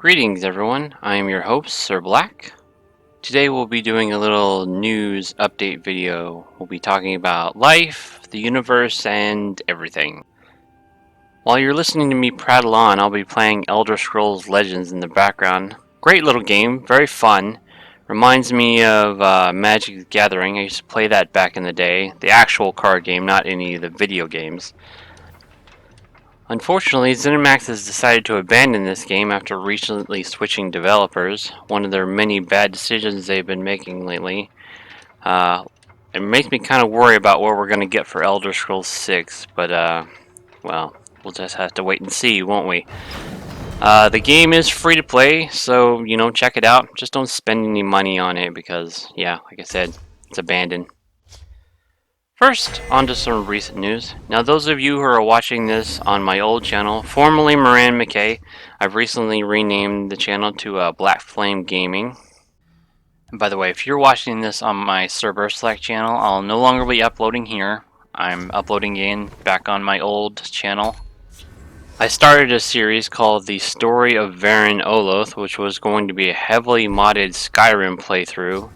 Greetings everyone, I am your host, Sir Black. Today we'll be doing a little news update video. We'll be talking about life, the universe, and everything. While you're listening to me prattle on, I'll be playing Elder Scrolls Legends in the background. Great little game, very fun. Reminds me of Magic the Gathering. I used to play that back in the day. The actual card game, not any of the video games. Unfortunately, ZeniMax has decided to abandon this game after recently switching developers, one of their many bad decisions they've been making lately. It makes me kind of worry about what we're going to get for Elder Scrolls 6, but, well, we'll just have to wait and see, won't we? The game is free to play, so, check it out. Just don't spend any money on it because, yeah, like I said, it's abandoned. First, on to some recent news. Now, those of you who are watching this on my old channel, formerly Moran McKay, I've recently renamed the channel to Black Flame Gaming. And by the way, if you're watching this on my Server Select channel, I'll no longer be uploading here. I'm uploading again back on my old channel. I started a series called The Story of Varen Oloth, which was going to be a heavily modded Skyrim playthrough.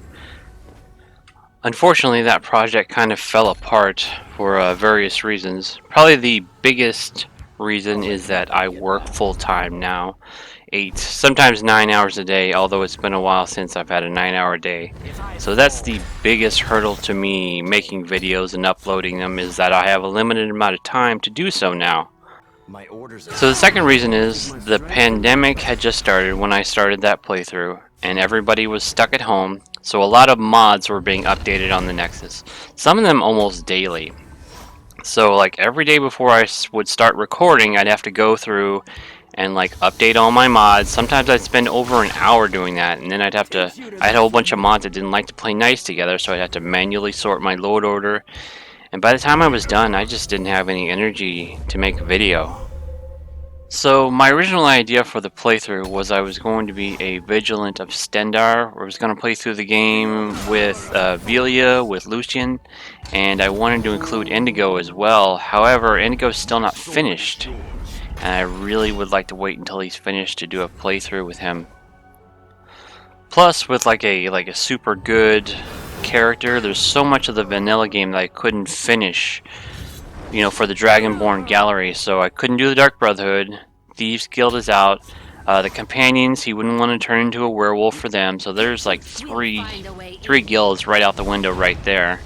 Unfortunately, that project kind of fell apart for various reasons. Probably the biggest reason is that I work full-time now. 8, sometimes 9 hours a day, although it's been a while since I've had a 9-hour day. So that's the biggest hurdle to me making videos and uploading them, is that I have a limited amount of time to do so now. So the second reason is the pandemic had just started when I started that playthrough, and everybody was stuck at home. So a lot of mods were being updated on the Nexus, some of them almost daily. So like every day before I would start recording, I'd have to go through and like update all my mods. Sometimes I'd spend over an hour doing that, and then I had a whole bunch of mods that didn't like to play nice together, so I'd have to manually sort my load order. And by the time I was done, I just didn't have any energy to make a video. So my original idea for the playthrough was I was going to be a Vigilant of Stendarr, where I was going to play through the game with Velia, with Lucian, and I wanted to include Indigo as well. However, Indigo's still not finished, and I really would like to wait until he's finished to do a playthrough with him. Plus, with like a super good character, there's so much of the vanilla game that I couldn't finish, for the Dragonborn Gallery, so I couldn't do the Dark Brotherhood. Thieves Guild is out. The Companions, he wouldn't want to turn into a werewolf for them, so there's like three guilds right out the window right there.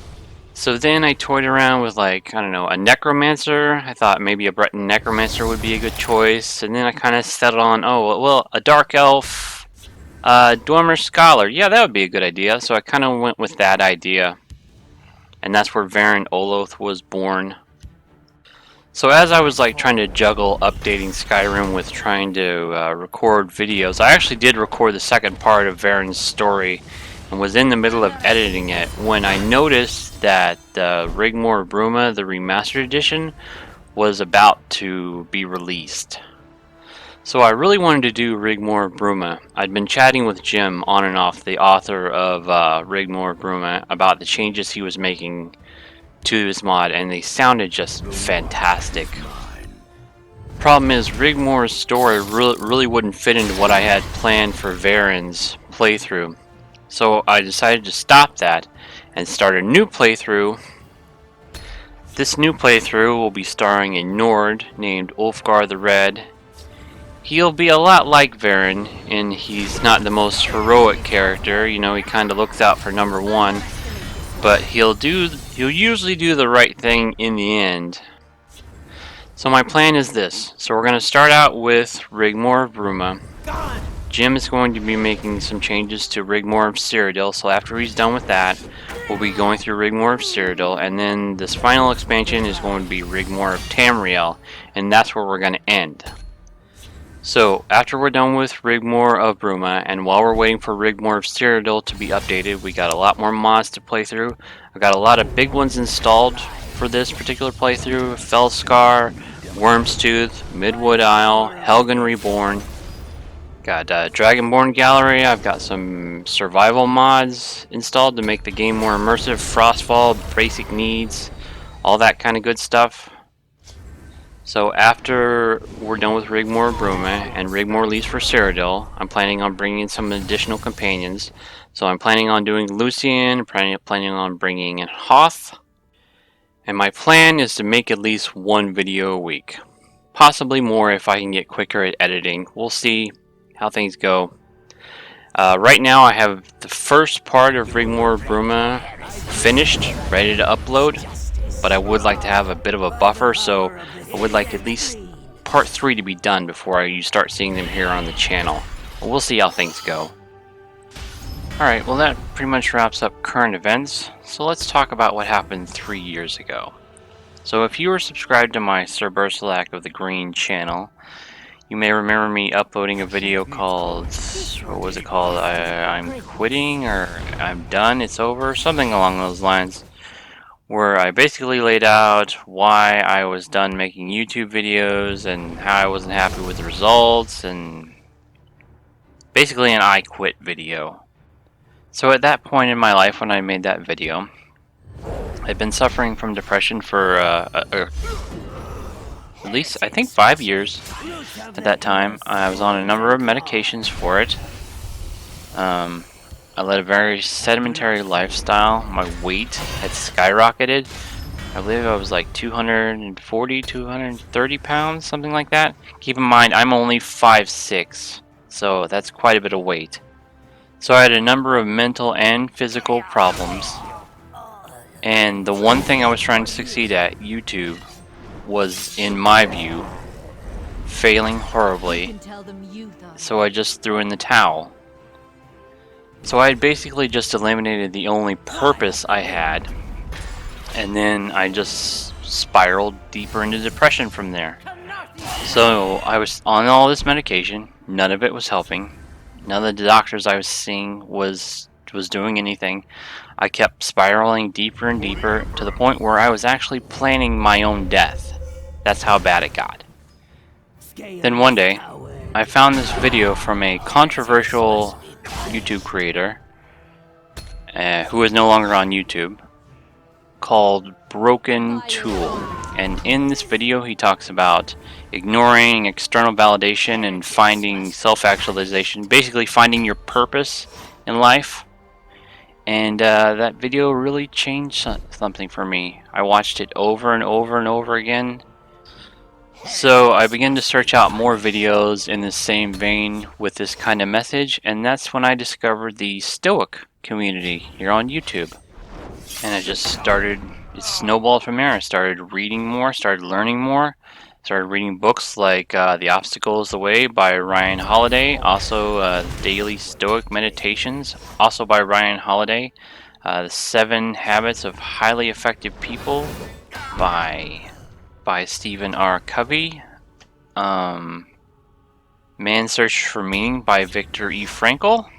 So then I toyed around with like, I don't know, a Necromancer. I thought maybe a Breton Necromancer would be a good choice, and then I kind of settled on, oh, well, a Dark Elf, Dwemer Scholar. Yeah, that would be a good idea, so I kind of went with that idea. And that's where Varen Oloth was born. So as I was like trying to juggle updating Skyrim with trying to record videos, I actually did record the second part of Varen's story and was in the middle of editing it when I noticed that Rigmore Brooma, the remastered edition, was about to be released. So I really wanted to do Rigmore Brooma. I'd been chatting with Jim on and off, the author of Rigmore Brooma, about the changes he was making to his mod, and they sounded just fantastic. Problem is, Rigmore's story really wouldn't fit into what I had planned for Varen's playthrough. So I decided to stop that and start a new playthrough. This new playthrough will be starring a Nord named Ulfgar the Red. He'll be a lot like Varen, and he's not the most heroic character. He kind of looks out for number one. But he'll usually do the right thing in the end. So my plan is this. So we're going to start out with Rigmore Brooma. Jim is going to be making some changes to Rigmore of Cyrodiil, so after he's done with that, we'll be going through Rigmore of Cyrodiil, and then this final expansion is going to be Rigmore of Tamriel, and that's where we're going to end. So, after we're done with Rigmore of Brooma, and while we're waiting for Rigmore of Cyrodiil to be updated, we got a lot more mods to play through. I've got a lot of big ones installed for this particular playthrough. Fellscar, Worm's Tooth, Midwood Isle, Helgen Reborn. Got Dragonborn Gallery. I've got some survival mods installed to make the game more immersive. Frostfall, basic needs, all that kind of good stuff. So after we're done with Rigmore Brooma and Rigmore leaves for Cyrodiil, I'm planning on bringing in some additional companions. So I'm planning on doing Lucian, planning on bringing in Hoth, and my plan is to make at least one video a week. Possibly more if I can get quicker at editing. We'll see how things go. Right now I have the first part of Rigmore Brooma finished, ready to upload, but I would like to have a bit of a buffer, so I would like at least part 3 to be done before you start seeing them here on the channel. We'll see how things go. Alright, well that pretty much wraps up current events, so let's talk about what happened 3 years ago. So if you were subscribed to my Sir Bersalak of the Green channel, you may remember me uploading a video called, what was it called, I'm quitting, or I'm done, it's over, something along those lines, where I basically laid out why I was done making YouTube videos and how I wasn't happy with the results, and basically an I quit video. So at that point in my life when I made that video, I'd been suffering from depression for at least, I think, 5 years at that time. I was on a number of medications for it. I led a very sedentary lifestyle. My weight had skyrocketed. I believe I was like 240, 230 pounds, something like that. Keep in mind, I'm only 5'6", so that's quite a bit of weight. So I had a number of mental and physical problems. And the one thing I was trying to succeed at, YouTube, was, in my view, failing horribly. So I just threw in the towel. So I had basically just eliminated the only purpose I had, and then I just spiraled deeper into depression from there. So I was on all this medication, none of it was helping. None of the doctors I was seeing was doing anything. I kept spiraling deeper and deeper to the point where I was actually planning my own death. That's how bad it got. Then one day, I found this video from a controversial YouTube creator who is no longer on YouTube, called Broken Tool. And in this video he talks about ignoring external validation and finding self-actualization, basically finding your purpose in life. And that video really changed something for me. I watched it over and over and over again. So I began to search out more videos in the same vein with this kind of message, and that's when I discovered the Stoic community here on YouTube. And it snowballed from there. I started reading more, started learning more, started reading books like The Obstacle is the Way by Ryan Holiday, also Daily Stoic Meditations, also by Ryan Holiday, The 7 Habits of Highly Effective People by Stephen R. Covey, Man's Search for Meaning by Viktor E. Frankl.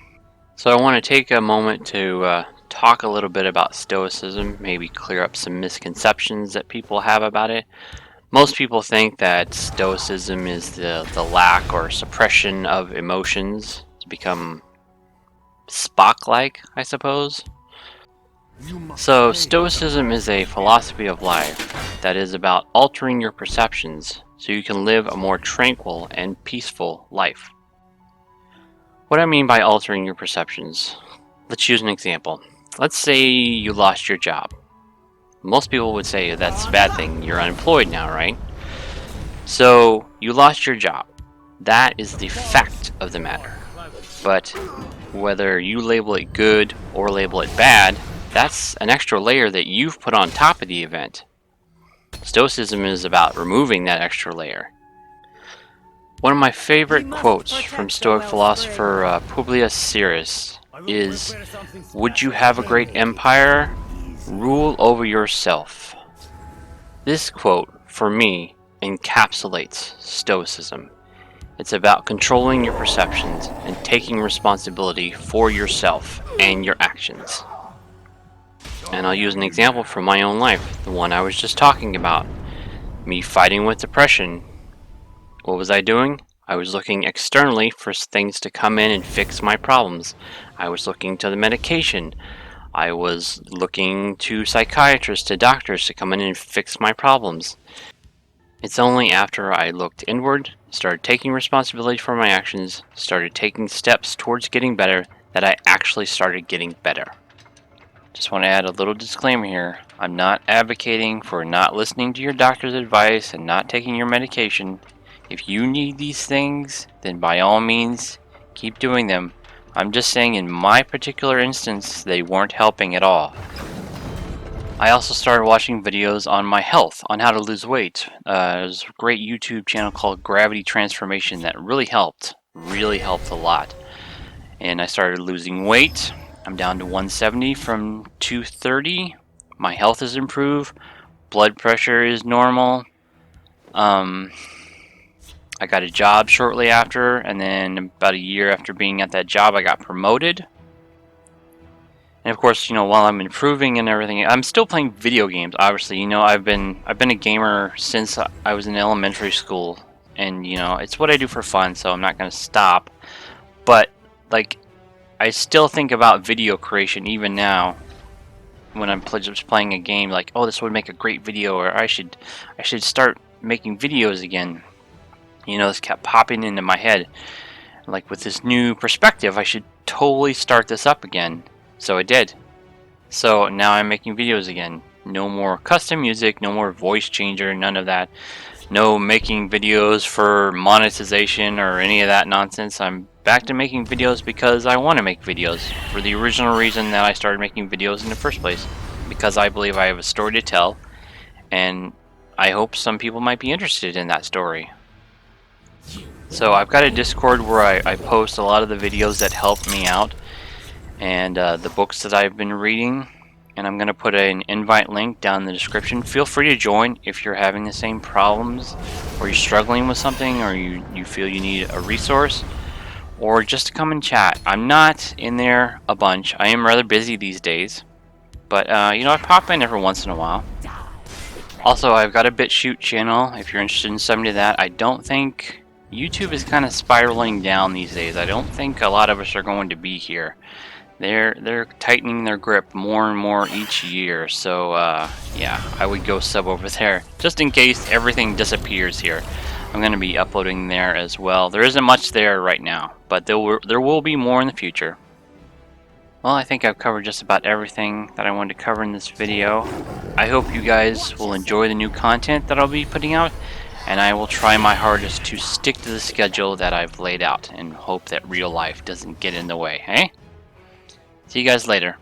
So I want to take a moment to talk a little bit about Stoicism, maybe clear up some misconceptions that people have about it. Most people think that Stoicism is the lack or suppression of emotions to become Spock-like, I suppose. So Stoicism is a philosophy of life that is about altering your perceptions so you can live a more tranquil and peaceful life. What I mean by altering your perceptions, let's use an example. Let's say you lost your job. Most people would say that's a bad thing, you're unemployed now, right? So you lost your job. That is the fact of the matter. But whether you label it good or label it bad, that's an extra layer that you've put on top of the event. Stoicism is about removing that extra layer. One of my favorite quotes from Stoic philosopher Publius Syrus is, "Would you have a great empire? Rule over yourself." This quote, for me, encapsulates Stoicism. It's about controlling your perceptions and taking responsibility for yourself and your actions. And I'll use an example from my own life, the one I was just talking about. Me fighting with depression. What was I doing? I was looking externally for things to come in and fix my problems. I was looking to the medication. I was looking to psychiatrists, to doctors to come in and fix my problems. It's only after I looked inward, started taking responsibility for my actions, started taking steps towards getting better, that I actually started getting better. Just want to add a little disclaimer here. I'm not advocating for not listening to your doctor's advice and not taking your medication. If you need these things, then by all means, keep doing them. I'm just saying in my particular instance, they weren't helping at all. I also started watching videos on my health, on how to lose weight. There's a great YouTube channel called Gravity Transformation that really helped a lot. And I started losing weight. I'm down to 170 from 230. My health has improved. Blood pressure is normal. I got a job shortly after, and then about a year after being at that job, I got promoted. And of course, while I'm improving and everything, I'm still playing video games. Obviously, I've been a gamer since I was in elementary school, and it's what I do for fun. So I'm not gonna stop. But like, I still think about video creation even now when I'm just playing a game. Like, oh, this would make a great video, or I should start making videos again. This kept popping into my head. Like, with this new perspective, I should totally start this up again. So I did. So now I'm making videos again. No more custom music, no more voice changer, none of that. No making videos for monetization or any of that nonsense. I'm back to making videos because I want to make videos. For the original reason that I started making videos in the first place. Because I believe I have a story to tell. And I hope some people might be interested in that story. So I've got a Discord where I post a lot of the videos that help me out. And the books that I've been reading, and I'm going to put an invite link down in the description. Feel free to join if you're having the same problems, or you're struggling with something, or you feel you need a resource, or just to come and chat. I'm not in there a bunch. I am rather busy these days, but I pop in every once in a while. Also, I've got a BitChute channel if you're interested in something to that. I don't think YouTube is kind of spiraling down these days. I don't think a lot of us are going to be here. They're tightening their grip more and more each year, so yeah, I would go sub over there just in case everything disappears here. I'm going to be uploading there as well. There isn't much there right now, but there will be more in the future. Well, I think I've covered just about everything that I wanted to cover in this video. I hope you guys will enjoy the new content that I'll be putting out, and I will try my hardest to stick to the schedule that I've laid out and hope that real life doesn't get in the way, eh? See you guys later.